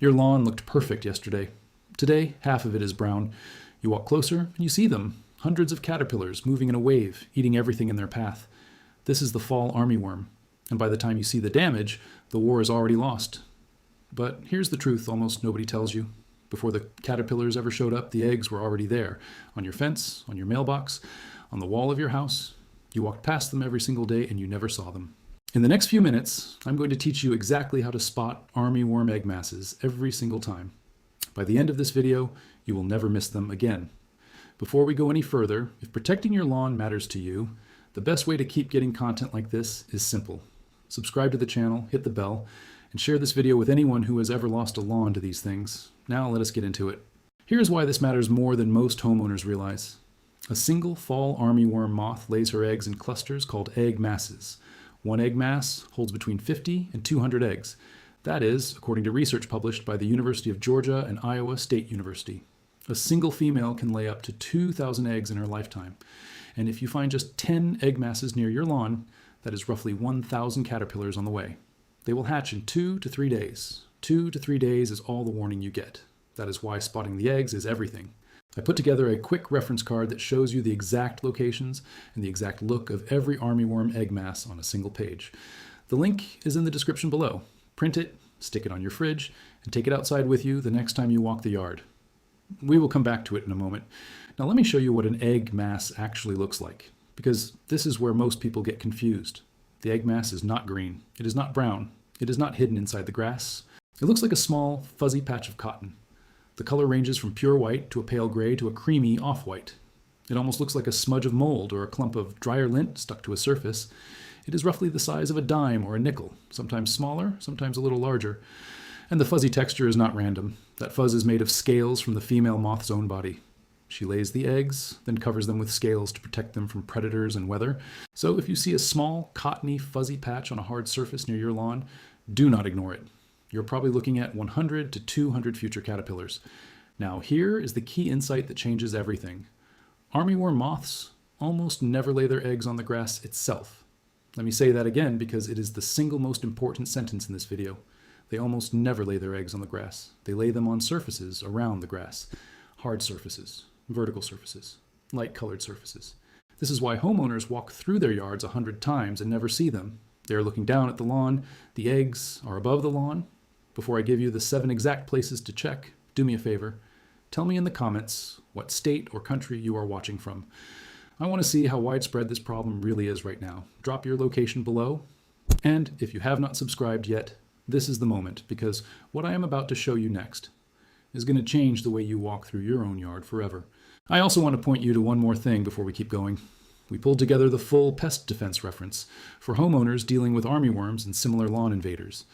Your lawn looked perfect yesterday. Today, half of it is brown. You walk closer and you see them. Hundreds of caterpillars moving in a wave, eating everything in their path. This is the fall armyworm. And by the time you see the damage, the war is already lost. But here's the truth almost nobody tells you. Before the caterpillars ever showed up, the eggs were already there. On your fence, on your mailbox, on the wall of your house. You walked past them every single day and you never saw them. In the next few minutes, I'm going to teach you exactly how to spot armyworm egg masses every single time. By the end of this video, you will never miss them again. Before we go any further, if protecting your lawn matters to you, the best way to keep getting content like this is simple. Subscribe to the channel, hit the bell, and share this video with anyone who has ever lost a lawn to these things. Now let us get into it. Here's why this matters more than most homeowners realize. A single fall armyworm moth lays her eggs in clusters called egg masses. One egg mass holds between 50 and 200 eggs. That is, according to research published by the University of Georgia and Iowa State University. A single female can lay up to 2,000 eggs in her lifetime. And if you find just 10 egg masses near your lawn, that is roughly 1,000 caterpillars on the way. They will hatch in 2 to 3 days. 2 to 3 days is all the warning you get. That is why spotting the eggs is everything. I put together a quick reference card that shows you the exact locations and the exact look of every armyworm egg mass on a single page. The link is in the description below. Print it, stick it on your fridge, and take it outside with you the next time you walk the yard. We will come back to it in a moment. Now let me show you what an egg mass actually looks like, because this is where most people get confused. The egg mass is not green. It is not brown. It is not hidden inside the grass. It looks like a small, fuzzy patch of cotton. The color ranges from pure white to a pale gray to a creamy off-white. It almost looks like a smudge of mold or a clump of dryer lint stuck to a surface. It is roughly the size of a dime or a nickel, sometimes smaller, sometimes a little larger. And the fuzzy texture is not random. That fuzz is made of scales from the female moth's own body. She lays the eggs, then covers them with scales to protect them from predators and weather. So if you see a small, cottony, fuzzy patch on a hard surface near your lawn, do not ignore it. You're probably looking at 100 to 200 future caterpillars. Now here is the key insight that changes everything. Armyworm moths almost never lay their eggs on the grass itself. Let me say that again because it is the single most important sentence in this video. They almost never lay their eggs on the grass. They lay them on surfaces around the grass. Hard surfaces, vertical surfaces, light-colored surfaces. This is why homeowners walk through their yards 100 times and never see them. They are looking down at the lawn. The eggs are above the lawn. Before I give you the 7 exact places to check, do me a favor. Tell me in the comments what state or country you are watching from. I want to see how widespread this problem really is right now. Drop your location below. And if you have not subscribed yet, this is the moment, because what I am about to show you next is going to change the way you walk through your own yard forever. I also want to point you to one more thing before we keep going. We pulled together the full pest defense reference for homeowners dealing with armyworms and similar lawn invaders.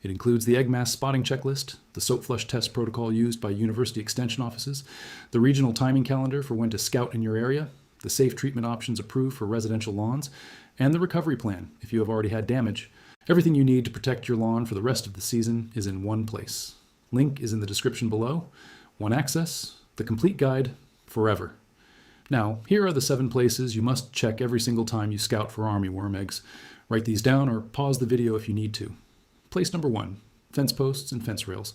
It includes the egg mass spotting checklist, the soap flush test protocol used by university extension offices, the regional timing calendar for when to scout in your area, the safe treatment options approved for residential lawns, and the recovery plan if you have already had damage. Everything you need to protect your lawn for the rest of the season is in one place. Link is in the description below. One access, the complete guide, forever. Now, here are the 7 places you must check every single time you scout for armyworm eggs. Write these down or pause the video if you need to. Place number 1, fence posts and fence rails.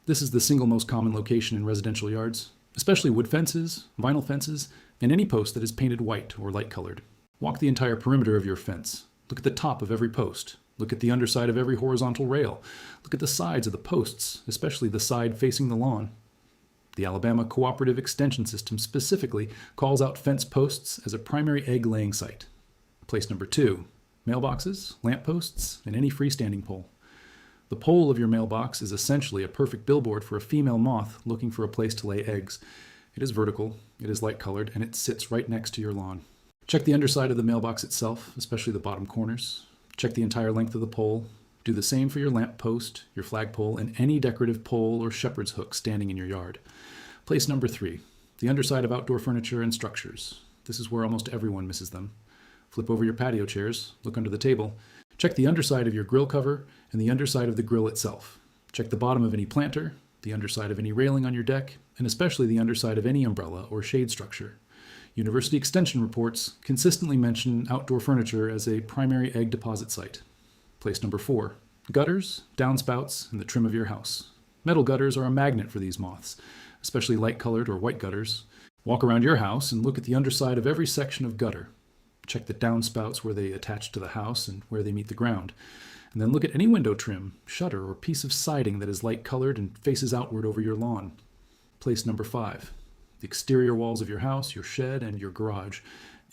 This is the single most common location in residential yards, especially wood fences, vinyl fences, and any post that is painted white or light colored. Walk the entire perimeter of your fence. Look at the top of every post. Look at the underside of every horizontal rail. Look at the sides of the posts, especially the side facing the lawn. The Alabama Cooperative Extension System specifically calls out fence posts as a primary egg laying site. Place number 2, mailboxes, lampposts, and any freestanding pole. The pole of your mailbox is essentially a perfect billboard for a female moth looking for a place to lay eggs. It is vertical, it is light colored, and it sits right next to your lawn. Check the underside of the mailbox itself, especially the bottom corners. Check the entire length of the pole. Do the same for your lamp post, your flagpole, and any decorative pole or shepherd's hook standing in your yard. Place number 3, the underside of outdoor furniture and structures. This is where almost everyone misses them. Flip over your patio chairs, look under the table. Check the underside of your grill cover and the underside of the grill itself. Check the bottom of any planter, the underside of any railing on your deck, and especially the underside of any umbrella or shade structure. University extension reports consistently mention outdoor furniture as a primary egg deposit site. Place number 4, gutters, downspouts, and the trim of your house. Metal gutters are a magnet for these moths, especially light-colored or white gutters. Walk around your house and look at the underside of every section of gutter. Check the downspouts where they attach to the house and where they meet the ground. And then look at any window trim, shutter, or piece of siding that is light-colored and faces outward over your lawn. Place number 5. The exterior walls of your house, your shed, and your garage.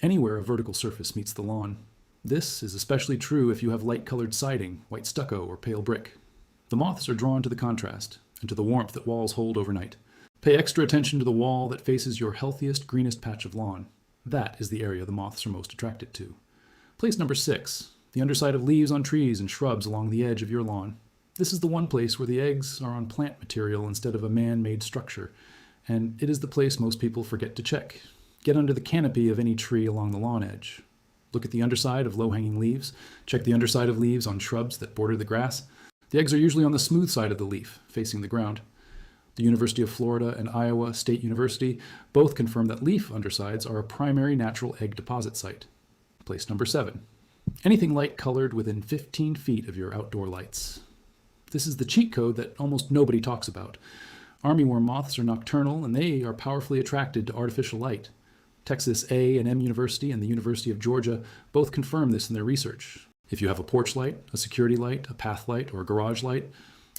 Anywhere a vertical surface meets the lawn. This is especially true if you have light-colored siding, white stucco, or pale brick. The moths are drawn to the contrast and to the warmth that walls hold overnight. Pay extra attention to the wall that faces your healthiest, greenest patch of lawn. That is the area the moths are most attracted to. Place number 6. The underside of leaves on trees and shrubs along the edge of your lawn. This is the one place where the eggs are on plant material instead of a man-made structure, and it is the place most people forget to check. Get under the canopy of any tree along the lawn edge. Look at the underside of low-hanging leaves. Check the underside of leaves on shrubs that border the grass. The eggs are usually on the smooth side of the leaf, facing the ground. The University of Florida and Iowa State University both confirm that leaf undersides are a primary natural egg deposit site. Place number 7. Anything light-colored within 15 feet of your outdoor lights. This is the cheat code that almost nobody talks about. Armyworm moths are nocturnal, and they are powerfully attracted to artificial light. Texas A&M University and the University of Georgia both confirm this in their research. If you have a porch light, a security light, a path light, or a garage light,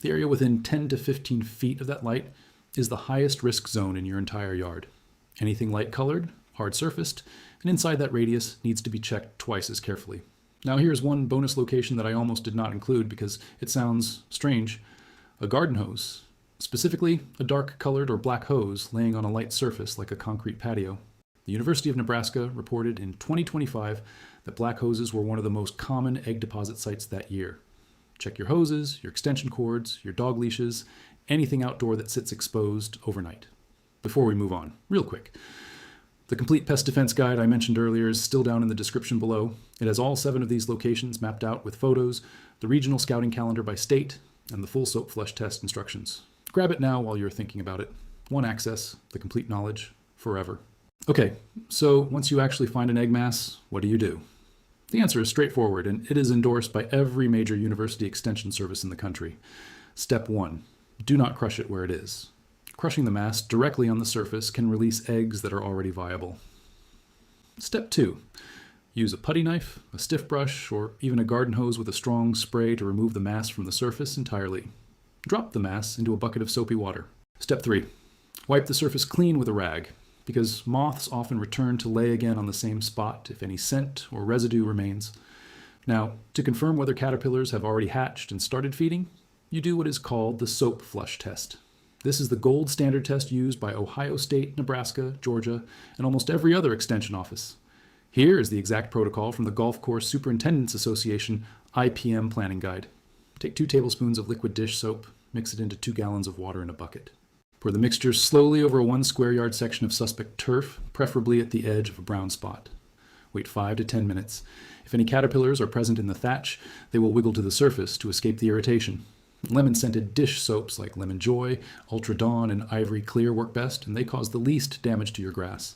the area within 10 to 15 feet of that light is the highest risk zone in your entire yard. Anything light-colored, hard-surfaced, and inside that radius needs to be checked twice as carefully. Now here's one bonus location that I almost did not include because it sounds strange. A garden hose, specifically a dark-colored or black hose laying on a light surface like a concrete patio. The University of Nebraska reported in 2025 that black hoses were one of the most common egg deposit sites that year. Check your hoses, your extension cords, your dog leashes, anything outdoor that sits exposed overnight. Before we move on, real quick. The complete pest defense guide I mentioned earlier is still down in the description below. It has all 7 of these locations mapped out with photos, the regional scouting calendar by state, and the full soap flush test instructions. Grab it now while you're thinking about it. One access, the complete knowledge, forever. Okay, so once you actually find an egg mass, what do? The answer is straightforward, and it is endorsed by every major university extension service in the country. Step 1. Do not crush it where it is. Crushing the mass directly on the surface can release eggs that are already viable. Step 2. Use a putty knife, a stiff brush, or even a garden hose with a strong spray to remove the mass from the surface entirely. Drop the mass into a bucket of soapy water. Step 3. Wipe the surface clean with a rag, because moths often return to lay again on the same spot if any scent or residue remains. Now, to confirm whether caterpillars have already hatched and started feeding, you do what is called the soap flush test. This is the gold standard test used by Ohio State, Nebraska, Georgia, and almost every other extension office. Here is the exact protocol from the Golf Course Superintendents Association IPM Planning Guide. Take 2 tablespoons of liquid dish soap, mix it into 2 gallons of water in a bucket. Pour the mixture slowly over a 1 square yard section of suspect turf, preferably at the edge of a brown spot. Wait 5 to 10 minutes. If any caterpillars are present in the thatch, they will wiggle to the surface to escape the irritation. Lemon-scented dish soaps like Lemon Joy, Ultra Dawn, and Ivory Clear work best, and they cause the least damage to your grass.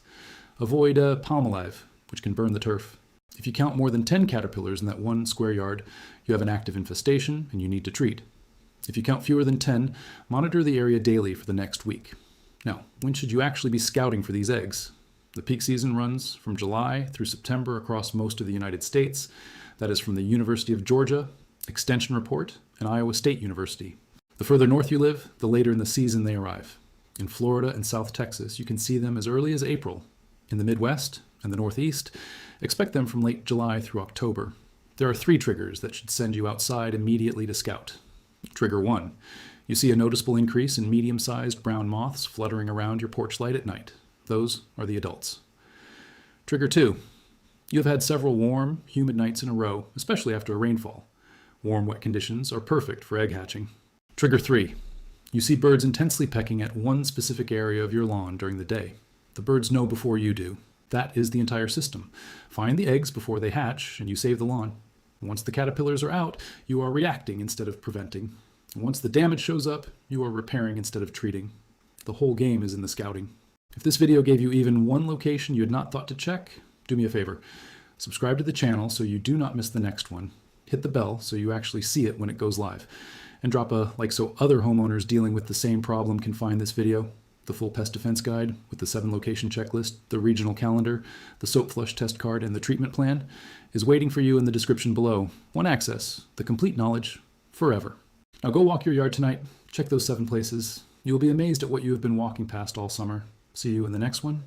Avoid Palmolive, which can burn the turf. If you count more than 10 caterpillars in that 1 square yard, you have an active infestation and you need to treat. If you count fewer than 10, monitor the area daily for the next week. Now, when should you actually be scouting for these eggs? The peak season runs from July through September across most of the United States. That is from the University of Georgia, Extension Report, and Iowa State University. The further north you live, the later in the season they arrive. In Florida and South Texas, you can see them as early as April. In the Midwest and the Northeast, expect them from late July through October. There are 3 triggers that should send you outside immediately to scout. Trigger 1. You see a noticeable increase in medium-sized brown moths fluttering around your porch light at night. Those are the adults. Trigger 2. You have had several warm, humid nights in a row, especially after a rainfall. Warm, wet conditions are perfect for egg hatching. Trigger 3. You see birds intensely pecking at one specific area of your lawn during the day. The birds know before you do. That is the entire system. Find the eggs before they hatch, and you save the lawn. Once the caterpillars are out, you are reacting instead of preventing. And once the damage shows up, you are repairing instead of treating. The whole game is in the scouting. If this video gave you even one location you had not thought to check, do me a favor. Subscribe to the channel so you do not miss the next one. Hit the bell so you actually see it when it goes live. And drop a like so other homeowners dealing with the same problem can find this video. The full pest defense guide with the 7 location checklist, the regional calendar, the soap flush test card, and the treatment plan is waiting for you in the description below. One access, the complete knowledge, forever. Now go walk your yard tonight, check those 7 places. You will be amazed at what you have been walking past all summer. See you in the next one.